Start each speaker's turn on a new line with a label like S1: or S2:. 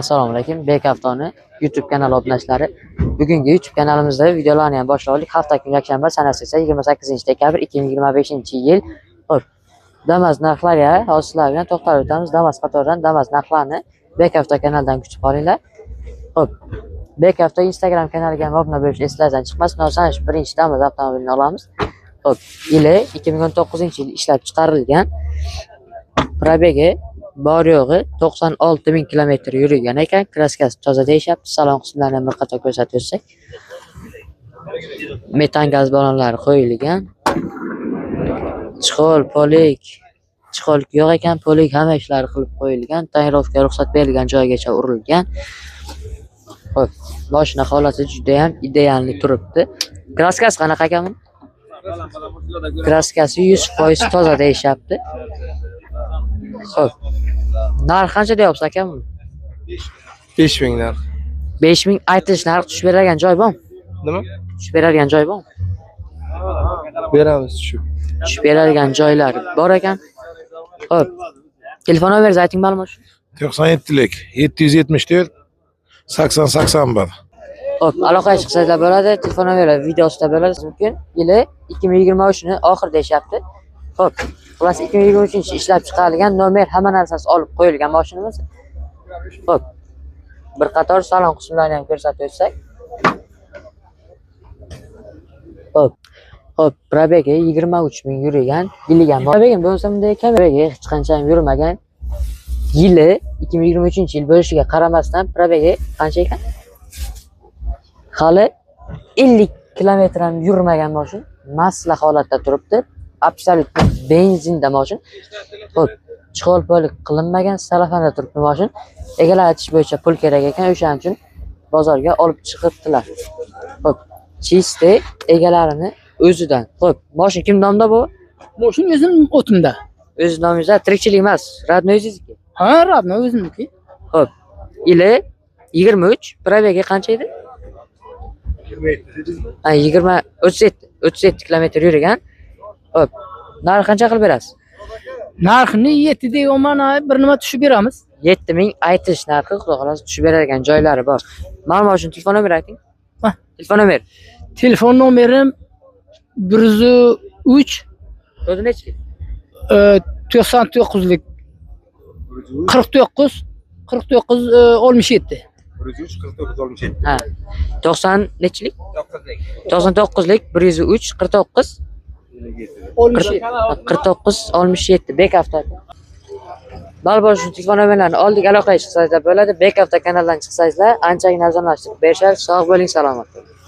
S1: Assalomu alaykum. Bekaftoni YouTube kanali obunachilari. Bugungi YouTube kanalimizda videolarni ham boshladik. Hafta kuni yakshanba, sanasi esa 28-dekabr 2025-yil. Xo'p. Damas narxlariga hozir sizlar bilan to'xtalib o'tamiz. Damas qatoridan Damas narxlarini Bekafto kanalidan kutib qolinglar. Xo'p. Bekafto Instagram kanaliga ham obuna bo'lish esingizdan chiqmasin. Hozir birinchi Damas avtomobilini olamiz. Xo'p. Yili 2019-yil ishlab chiqarilgan. Probegi bor yo'g'i 96.000 kilometr yurgan ekan. Kraskasi toza deyishyapti. Salon qismlarini bir qator ko'rsatib o'tsak. Metan gaz ballonlari qo'yilgan. Chixol, polik, chixol yo'q ekan, polik hamma ishlari qilib qo'yilgan. Tonirovka ruxsat berilgan joygacha urilgan. Xo'p, mashina holati juda ham idealni turibdi. Kraskasi qanaqa ekan? Kraskasi 100% toza deyishyapti. Xo'p. Narx qancha deyapsiz aka buni?
S2: 5000 narx.
S1: 5000 aytish narx tushib beradigan joy bormi?
S2: Nima?
S1: Tushib beradigan joy bormi?
S2: Beramiz shu.
S1: Tushib beradigan joylar bor ekan. Xo'p. Telefon nomeringizni ayting ma'lumot shu.
S2: 97lik 774 80 81.
S1: Xo'p, aloqaga chiqsangizlar bo'ladi. Telefon nomeri videosida bo'ladi. Mumkin yili 2023 ni oxir deyapti. Xo'p. Xullas 2023 ishlab chiqarilgan nomer hamma narsasi olib qo'yilgan mashinamiz. Xo'p. Bir qator salon qismlarini ham ko'rsatib o'tsak. Xo'p. Xo'p, probegi 23000 yurgan, yiligan. Probegi bo'lsa bunday kameraga hech qancha ham yurmagan. Yili 2023-yil bo'lishiga qaramasdan probegi qancha ekan? Hali 50 kilometr ham yurmagan mashina. Masla holatda turibdi. Absolut benzinda mashina. Xo'p, chixol polik qilinmagan, salafanda turibdi mashina. Egalar aytish bo'yicha pul kerak ekan, o'shaning uchun bozorga olib chiqibdilar. Xo'p, chiste egalarini o'zidan. Xo'p, mashina kim nomida bu?
S3: Mashina o'zim o'timda.
S1: O'z nomingizda, tirikchilik emas, radnoyingizniki.
S3: Ha, radnoy o'zimniki.
S1: Xo'p, yili 23, probegi qancha edi? 37 kilometr yurgan. Xo'p, narx qancha qilib berasiz?
S3: Narxini 7 deyman, bir nima tushib beramiz.
S1: 7000 aytish narxi, xudo xolasa tushib beradigan joylari bor. Ma'lumot uchun telefon nomeri ayting.
S3: Ha,
S1: telefon nomeri.
S3: Telefon nomerim 103
S1: O'zi nechi?
S3: 99lik 49 67.
S2: 103
S1: Ha. 90 nechilik? 99lik 103 49 67 Bekafto. Balbosh uchun telefon nomerlarini oldik, aloqaga chiqsangizlar bo'ladi. Bekafto kanalidan chiqsangizlar anchagina arzonlashtirib berishadi. Sog' bo'ling, salomat bo'ling.